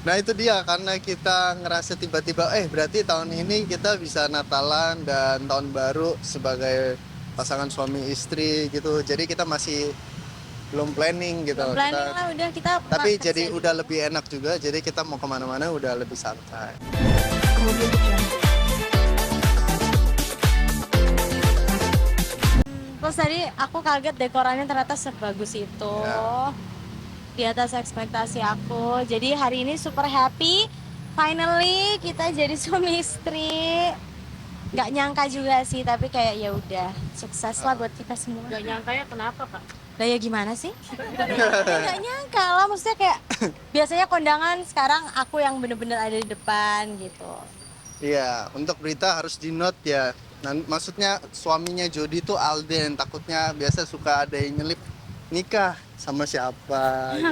Nah itu dia, karena kita ngerasa tiba-tiba, berarti tahun ini kita bisa Natalan dan tahun baru sebagai pasangan suami istri gitu. Jadi kita masih belum planning gitu. Belum planning lah, udah kita Tapi kerja jadi gitu. udah lebih enak juga, jadi kita mau kemana-mana udah lebih santai. Terus tadi aku kaget dekorannya ternyata sebagus itu. Ya. Di atas ekspektasi aku. Jadi hari ini super happy. Finally kita jadi suami istri. Nggak nyangka juga sih, tapi kayak ya udah sukses lah buat kita semua. Gak nyangka ya, kenapa Kak? Lah ya gimana sih? Ya nggak nyangka lah, maksudnya kayak biasanya kondangan, sekarang aku yang bener-bener ada di depan gitu. Iya, untuk berita harus di note ya. Nah, maksudnya suaminya Jody tuh Alden, takutnya biasa suka ada yang nyelip nikah sama siapa gitu.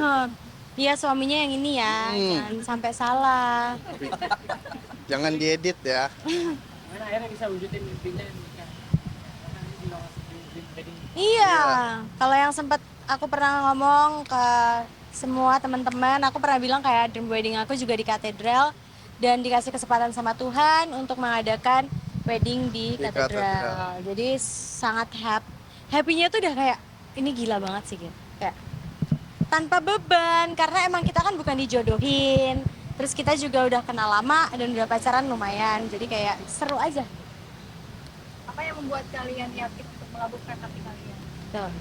Iya, suaminya yang ini ya, jangan sampai salah. Jangan diedit ya. Gimana akhirnya bisa wujudin mimpinya nikah? Karena ini juga masih dream wedding. Iya, kalau yang sempat aku pernah ngomong ke semua teman-teman, aku pernah bilang kayak dream wedding aku juga di katedral dan dikasih kesempatan sama Tuhan untuk mengadakan wedding di Di katedral. katedral. Jadi sangat happy-nya tuh udah kayak ini gila banget sih gitu. Kayak tanpa beban karena emang kita kan bukan dijodohin. Terus kita juga udah kenal lama dan udah pacaran lumayan. Jadi kayak seru aja. Apa yang membuat kalian yakin untuk melabuhkan hati kalian? Tuh.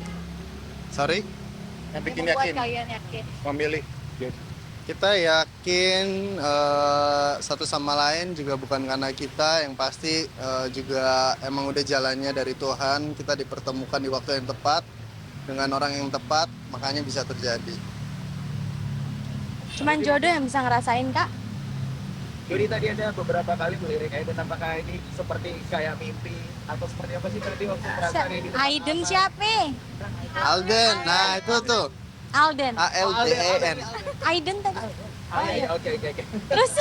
Sorry? Yang Yang bikin membuat yakin kalian yakin? memilih. Kita yakin satu sama lain juga bukan karena kita, yang pasti juga emang udah jalannya dari Tuhan. Kita dipertemukan di waktu yang tepat dengan orang yang tepat, makanya bisa terjadi. Cuman jodoh yang bisa ngerasain, Kak. Jadi tadi ada beberapa kali melirik Aiden, apakah ini seperti kayak mimpi atau seperti apa sih tadi waktu perasaan ini? Aiden siapa? Alden, nah itu tuh Alden. ALDEN. Aiden tadi. Oh iya, oke. Terus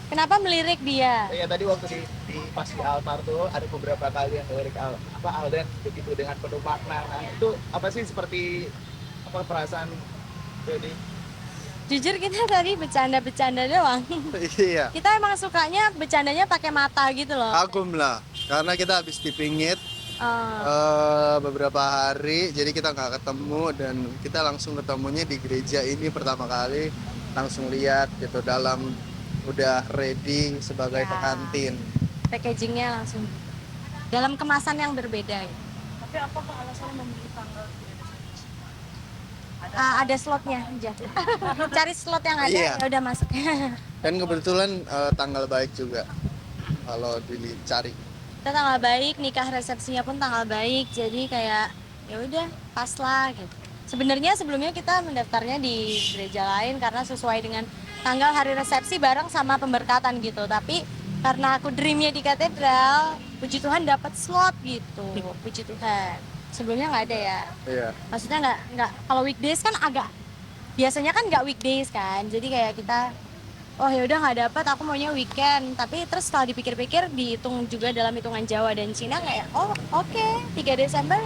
kenapa melirik dia? Ya tadi waktu di pas di altar tuh ada beberapa kali yang melirik Alden begitu dengan penuh makna. Nah, itu apa sih seperti apa perasaan jadi? Jujur kita tadi bercanda-bercanda doang. Iya, Kita emang sukanya bercandanya pakai mata gitu loh. kagum lah. Karena kita habis dipingit beberapa hari, jadi kita nggak ketemu dan kita langsung ketemunya di gereja ini pertama kali. Langsung lihat gitu dalam udah ready sebagai Ya. pengantin. Packagingnya langsung dalam kemasan yang berbeda. Gitu. Tapi apakah alasannya memilih tanggal? Ada slotnya aja. Cari slot yang ada, Iya. ya udah masuk. Dan kebetulan tanggal baik juga kalau dicari. Kita tanggal baik, nikah resepsinya pun tanggal baik, jadi kayak ya udah pas lah gitu. Sebenarnya sebelumnya kita mendaftarnya di gereja lain karena sesuai dengan tanggal hari resepsi bareng sama pemberkatan gitu. Tapi karena aku dreamnya di katedral, puji Tuhan dapat slot gitu. Puji Tuhan. Sebelumnya nggak ada ya. Iya. Maksudnya nggak kalau weekdays kan agak biasanya kan nggak weekdays kan. Jadi kayak kita oh ya udah nggak dapat, aku maunya weekend. Tapi terus setelah dipikir-pikir dihitung juga dalam hitungan Jawa dan Cina kayak oh oke, 3 Desember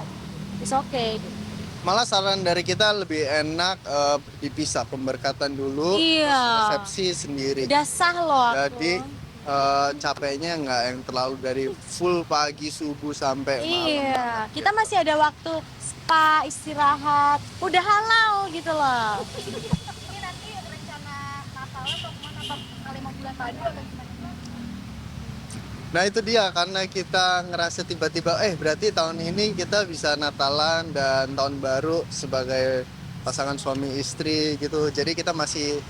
is okay. Malah saran dari kita lebih enak dipisah pemberkatan dulu, Iya. terus resepsi sendiri. Udah sah loh aku. Jadi capeknya nggak yang terlalu dari full pagi subuh sampai malam. Iya, kita masih ada waktu spa, istirahat, udah halal gitu loh. Ini nanti rencana Natal atau kemana? Apa 5 bulan madu atau gimana? Nah itu dia, karena kita ngerasa tiba-tiba, berarti tahun ini kita bisa Natalan dan tahun baru sebagai pasangan suami istri gitu. Jadi kita masih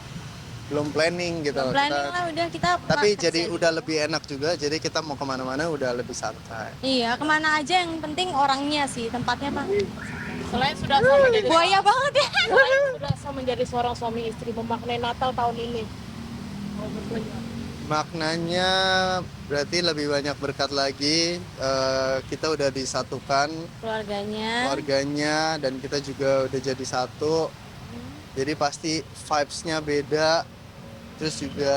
belum planning gitu. Belum planning lah, udah kita Tapi kerja jadi gitu. udah lebih enak juga, jadi kita mau kemana-mana udah lebih santai. Iya, kemana aja yang penting orangnya sih, tempatnya Pak. Selain sudah sah menjadi Buaya banget ya. sudah sah menjadi seorang suami istri, memaknai Natal tahun ini. Maknanya berarti lebih banyak berkat lagi, kita udah disatukan keluarganya dan kita juga udah jadi satu. Jadi pasti vibes-nya beda, terus juga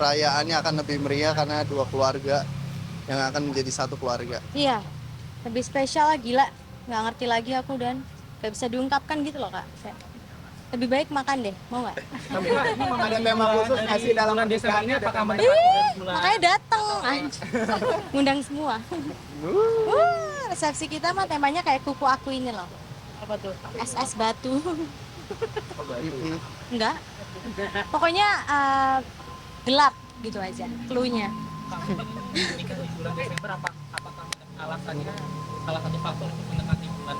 perayaannya akan lebih meriah karena dua keluarga yang akan menjadi satu keluarga. Iya, lebih spesial lah, gila. Nggak ngerti lagi aku dan nggak bisa diungkapkan gitu loh Kak. Kayak, lebih baik makan deh, mau nggak? Tapi ada tema khusus nggak sih dalam bulan Desember ini pernikahannya? apakah Ada tema- mendekati bulan Makanya dateng, ngundang semua. Resepsi kita mah temanya kayak kuku aku ini loh, apa tuh? es batu. Mm-mm. Enggak, pokoknya gelap gitu aja, clue-nya. Nikah di bulan Desember apakah alasannya salah satu faktor untuk mendekati bulan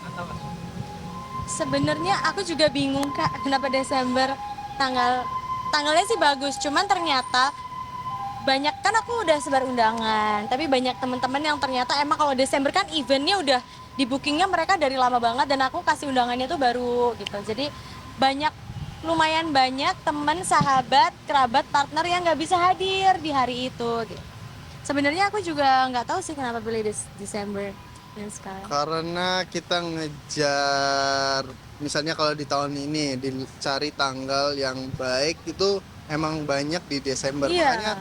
Natal? Sebenarnya aku juga bingung Kak, kenapa Desember tanggalnya sih bagus, cuman ternyata banyak kan aku udah sebar undangan, tapi banyak teman-teman yang ternyata emang kalau Desember kan eventnya udah di bookingnya mereka dari lama banget dan aku kasih undangannya tuh baru gitu. Jadi lumayan banyak teman, sahabat, kerabat, partner yang nggak bisa hadir di hari itu. Gitu. Sebenarnya aku juga nggak tahu sih kenapa pilih Desember dan sekarang. Karena kita ngejar, misalnya kalau di tahun ini dicari tanggal yang baik itu emang banyak di Desember. Iya. Makanya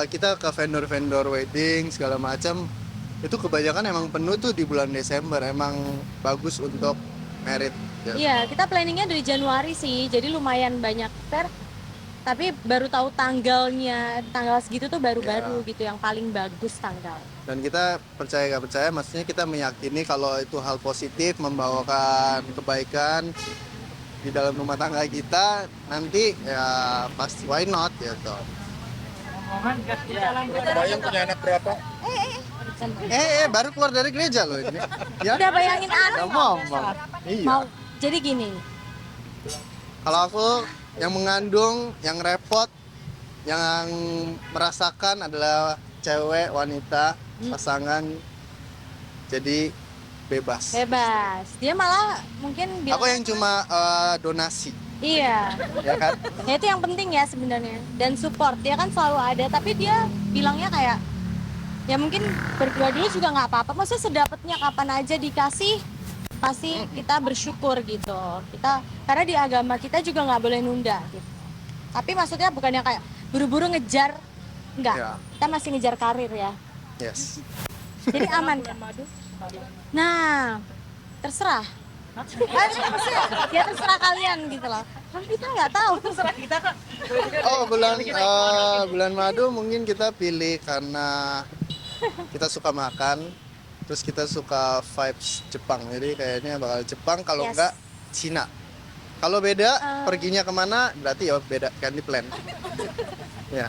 kita ke vendor-vendor wedding segala macam itu kebanyakan emang penuh tuh di bulan Desember. Emang bagus untuk merit. Ya. Iya, kita planningnya dari Januari sih, jadi lumayan banyak fair. Tapi baru tahu tanggal segitu tuh baru-baru Ya. gitu, yang paling bagus tanggal. Dan kita percaya gak percaya, maksudnya kita meyakini kalau itu hal positif, membawakan kebaikan di dalam rumah tangga kita, nanti ya pasti why not gitu. Momen kasih salam buat Bayang punya anak berapa? Baru keluar dari gereja loh ini. Ya, Udah bayangin anak. nggak ngomong. Iya. Mau jadi gini, Kalau aku yang mengandung, yang repot, yang merasakan adalah cewek, wanita, pasangan. Jadi bebas. dia malah mungkin bilang, Aku yang cuma donasi, iya. ya kan? Ya itu yang penting ya sebenarnya, dan support dia kan selalu ada, tapi dia bilangnya kayak ya mungkin berdua dulu juga nggak apa-apa, maksudnya sedapatnya kapan aja dikasih pasti kita bersyukur gitu. Karena di agama kita juga nggak boleh nunda gitu. Tapi maksudnya bukannya kayak buru-buru ngejar, enggak. Ya. Kita masih ngejar karir ya, Yes. jadi aman. Nah, terserah. Maksudnya, ya terserah kalian gitu loh. Kan kita nggak tahu. terserah kita Kak. Oh, bulan madu mungkin kita pilih karena kita suka makan, terus kita suka vibes Jepang, jadi kayaknya bakal Jepang, kalau Yes. enggak Cina. Kalau beda perginya kemana berarti ya beda, ganti plan. Ya,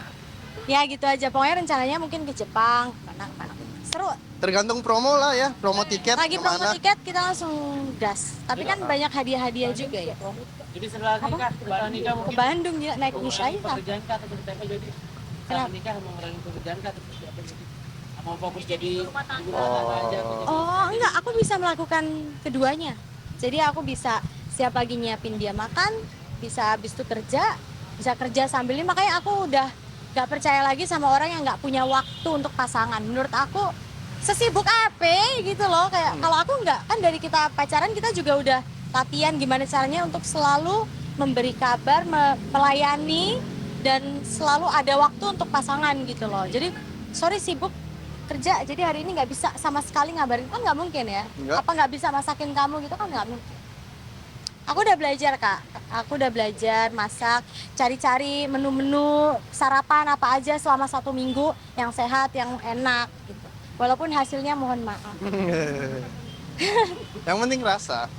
Ya gitu aja. Pokoknya rencananya mungkin ke Jepang, mana. Seru. tergantung promo lah ya, promo tiket Lagi promo kemana. tiket kita langsung gas. Tapi kan banyak hadiah-hadiah juga ya. Jadi setelah nikah Ke mungkin Bandung ya naik bis aja. pekerjaan kah atau seperti apa, jadi setelah menikah mau ngurangin pekerjaan kah atau seperti apa, jadi mau fokus jadi rumah tangga aja atau jadi- Oh enggak, aku bisa melakukan keduanya. Jadi aku bisa siap pagi nyiapin dia makan, bisa habis itu kerja, bisa kerja sambil ini. Makanya aku udah gak percaya lagi sama orang yang gak punya waktu untuk pasangan. Menurut aku sesibuk apa gitu loh. Kayak kalau aku enggak, kan dari kita pacaran kita juga udah latihan gimana caranya untuk selalu memberi kabar, melayani, dan selalu ada waktu untuk pasangan gitu loh. Jadi sorry sibuk kerja, jadi hari ini nggak bisa sama sekali ngabarin, kan nggak mungkin ya. Nggak. Apa nggak bisa masakin kamu gitu kan nggak mungkin. Aku udah belajar Kak, aku udah belajar masak, cari-cari menu-menu sarapan apa aja selama 1 minggu yang sehat, yang enak gitu. Walaupun hasilnya mohon maaf. Yang penting rasa.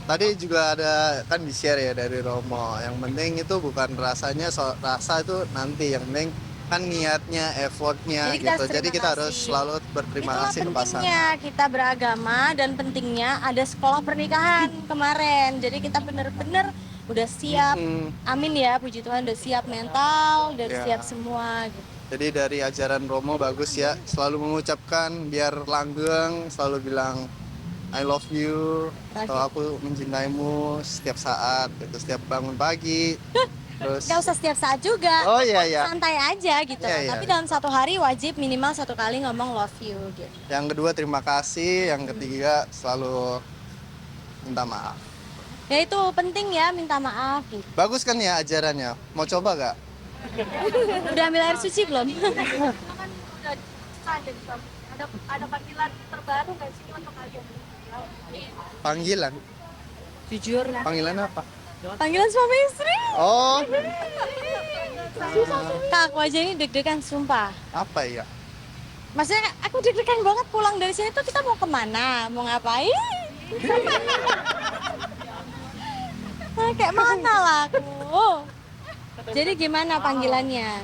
Tadi juga ada kan di share ya dari Romo. Yang penting itu bukan rasanya, rasa itu nanti. Yang penting kan niatnya, effortnya Jadi kita gitu. harus Jadi terima kita harus kasih. selalu berterima Itulah kasih ke pentingnya pasangan. kita beragama, dan pentingnya ada sekolah pernikahan kemarin. Jadi kita bener-bener udah siap. Mm. Amin ya, puji Tuhan udah siap mental, udah Ya. siap semua gitu. Jadi dari ajaran Romo bagus ya, selalu mengucapkan biar langgeng, selalu bilang I love you, atau aku mencintaimu setiap saat, gitu, setiap bangun pagi. Terus Gak usah setiap saat juga. oh iya ya. Santai aja gitu. Iya, iya. Tapi dalam 1 hari wajib minimal 1 kali ngomong love you gitu. Yang kedua terima kasih, yang ketiga selalu minta maaf. Ya itu penting ya, minta maaf gitu. Bagus kan ya ajarannya? Mau coba gak? Udah ambil air suci belum? kan udah susah jadi suami. Ada panggilan terbaru nggak sih untuk kalian? Panggilan. Jujur. Panggilan apa? Panggilan suami istri. Oh, Kak, aku aja ini deg-degan, sumpah. apa ya? Maksudnya aku deg-degan banget pulang dari sini tuh kita mau kemana, mau ngapain? Nah, kayak mana lah aku. Jadi gimana panggilannya?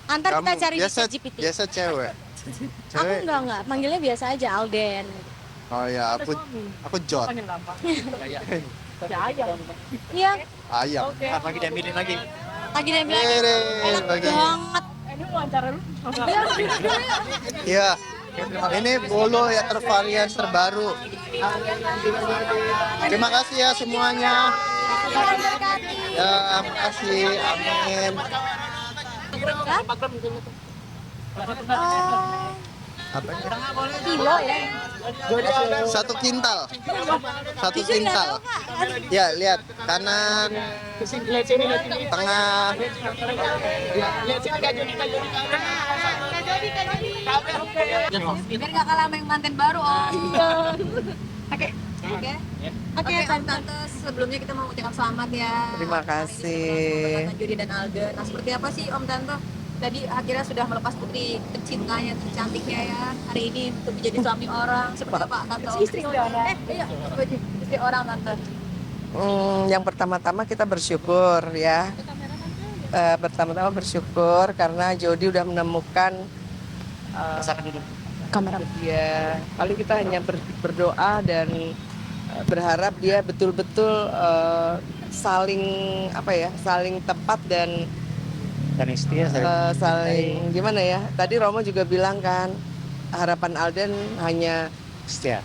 Antar kita cari di ChatGPT. biasa cewek. Aku enggak, manggilnya biasa aja, Alden. Oh ya, aku Jot. Iya, Ayam. Lagi diambilin lagi. lagi dia bilang enak Bagi. banget. Iya. Ini bolo yang tervarian terbaru. Terima kasih ya semuanya. Ya, makasih. Amin. Apa ya? Kilo ya. Satu kintal. Satu Jujur nggak kintal. tahu, Kak. Ya, lihat kanan, Lihat sini, lihat sini. tengah. Lihat sini Kak Jody, Kak Jody. Biar nggak kalah sama yang manten baru, Om. Oke. Oke, Tante, sebelumnya kita mau ucapkan selamat ya. Terima kasih. Tante Jody dan Alden. Nah, seperti apa sih Om Tante? Tadi akhirnya sudah melepas putri tercintanya, tercantiknya ya hari ini untuk menjadi suami orang. Seperti apa Tante? Istri orang. Iya, istri orang Tante. Yang pertama-tama kita bersyukur ya. Pertama-tama bersyukur karena Jody udah menemukan Pasangan hidup. kamera dia. Paling kita hanya berdoa dan berharap dia betul-betul saling saling tepat dan setia saling gimana ya. Tadi Romo juga bilang kan harapan Alden hanya setia.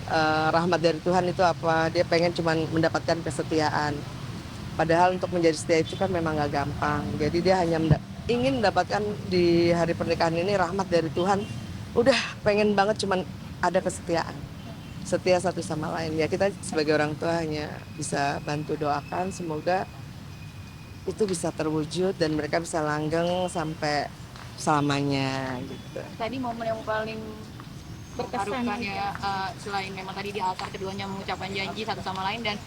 rahmat dari Tuhan itu apa? Dia pengen cuman mendapatkan kesetiaan. Padahal untuk menjadi setia itu kan memang gak gampang. Jadi dia hanya ingin mendapatkan di hari pernikahan ini rahmat dari Tuhan. Udah pengen banget cuman ada kesetiaan. Setia satu sama lain. Ya kita sebagai orang tua hanya bisa bantu doakan semoga itu bisa terwujud dan mereka bisa langgeng sampai selamanya gitu. Tadi momen yang paling berkesan ya, selain memang tadi di altar keduanya mengucapkan janji satu sama lain dan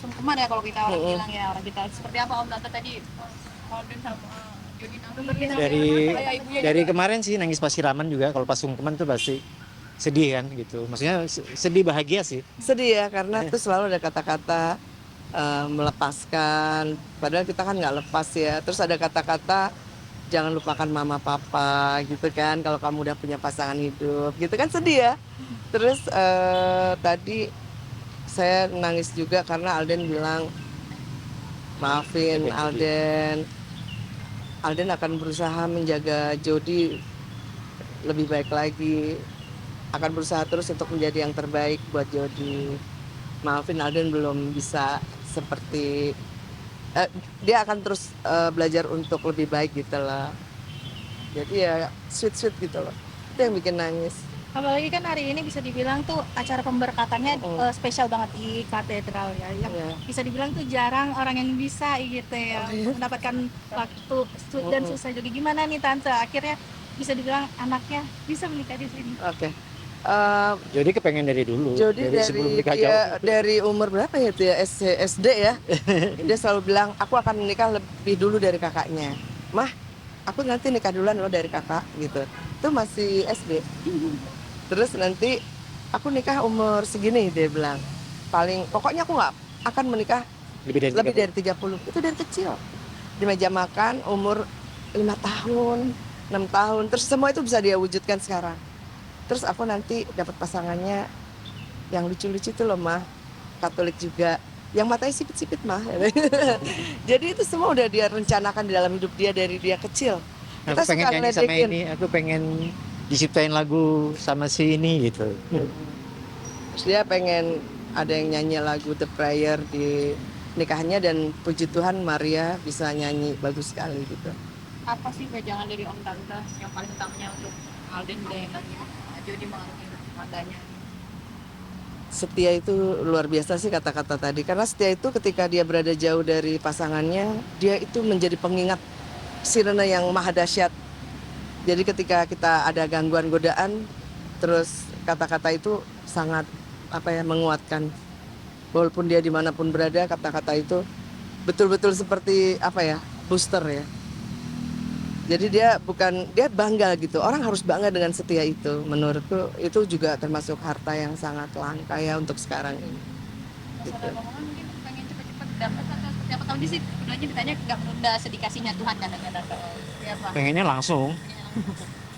sungkeman ya kalau kita orang bilang ya orang kita. Seperti apa Om Tante tadi Alden sama Jody Dari kemarin sih nangis pas siraman juga, kalau pas sungkeman tuh pasti sedih kan gitu. Maksudnya sedih bahagia sih. Sedih ya karena tuh selalu ada kata-kata melepaskan, padahal kita kan nggak lepas ya. Terus ada kata-kata jangan lupakan mama papa gitu kan kalau kamu udah punya pasangan hidup gitu kan, sedih ya. Terus tadi saya nangis juga karena Alden bilang maafin Alden akan berusaha menjaga Jody lebih baik lagi, akan berusaha terus untuk menjadi yang terbaik buat Jody. Maafin Alden belum bisa seperti dia akan terus belajar untuk lebih baik gitu lah. Jadi ya sweet gitu loh. Itu yang bikin nangis. Apalagi kan hari ini bisa dibilang tuh acara pemberkatannya spesial banget di katedral ya. Yang bisa dibilang tuh jarang orang yang bisa gitu ya mendapatkan waktu dan susah. Jadi gimana nih Tante? Akhirnya bisa dibilang anaknya bisa menikah di sini. Oke. Jody kepengen dari dulu. Jody sebelum nikah dia jauh. dari umur berapa ya itu ya, SD ya. Dia selalu bilang aku akan menikah lebih dulu dari kakaknya. Mah, aku nanti nikah duluan lo dari kakak gitu. Itu masih SD. Terus nanti aku nikah umur segini dia bilang. Pokoknya aku nggak akan menikah lebih dari 30. Itu dari kecil. Di meja makan umur 5 tahun, 6 tahun. Terus semua itu bisa dia wujudkan sekarang. Terus aku nanti dapat pasangannya yang lucu-lucu tuh loh mah, Katolik juga, yang matanya sipit-sipit mah. Jadi itu semua udah dia rencanakan di dalam hidup dia dari dia kecil. Aku pengen nyanyi sama ini, aku pengen diciptain lagu sama si ini gitu. Terus dia pengen ada yang nyanyi lagu The Prayer di nikahannya dan puji Tuhan Maria bisa nyanyi bagus sekali gitu. Apa sih wejangan dari Om Tante yang paling utamanya untuk Alden dan Jody mengalami tandanya? Setia itu luar biasa sih kata-kata tadi. Karena setia itu ketika dia berada jauh dari pasangannya, dia itu menjadi pengingat sirene yang maha dahsyat. Jadi ketika kita ada gangguan godaan, terus kata-kata itu sangat menguatkan. walaupun dia dimanapun berada, kata-kata itu betul-betul seperti apa ya, booster ya. Jadi dia bangga gitu. Orang harus bangga dengan setia itu. Menurutku itu juga termasuk harta yang sangat langka ya untuk sekarang ini. Gitu. Kalau ngomong mungkin pengen cepet-cepet dapat atau seperti apa? Kalau di sih keduanya ditanya nggak menunda sedikasinya Tuhan katanya. Siapa? Pengennya langsung.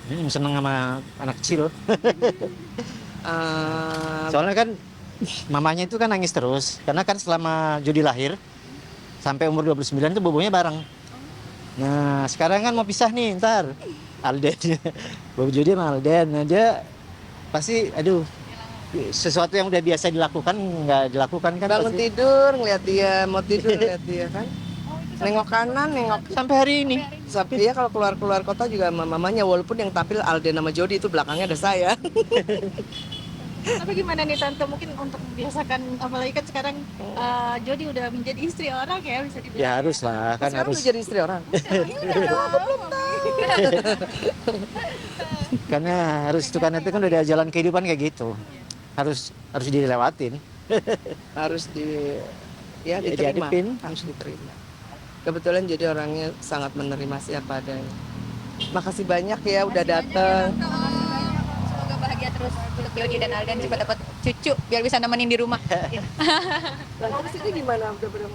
Ini seneng sama anak kecil. Soalnya kan mamanya itu kan nangis terus. Karena kan selama Jody lahir sampai umur 29 tuh bobonya bareng. Nah sekarang kan mau pisah nih ntar Alden. Bobo Jody sama Alden. Nah dia pasti aduh sesuatu yang udah biasa dilakukan nggak dilakukan kan. Bangun pasti. tidur ngeliat dia, mau tidur ngeliat dia kan. Nengok kanan, nengok Sampai hari ini. Tapi ya kalau keluar kota juga sama mamanya, walaupun yang tampil Alden sama Jody itu belakangnya ada saya. Tapi gimana nih Tante, mungkin untuk membiasakan, apalagi kan sekarang Jody udah menjadi istri orang ya, bisa dibilang. Ya harus lah kan Sekarang harus. udah jadi istri orang. Karena harus itu kan udah ada jalan kehidupan kayak gitu. Harus dilewatin. Harus Ya, diterima. dihadapin. Harus diterima. Kebetulan jadi orangnya sangat menerima siapa adanya. Makasih banyak ya udah datang. Semoga bahagia terus untuk Jody dan Alden cepat dapat cucu biar bisa nemenin di rumah. Lalu sini gimana? Udah berapa?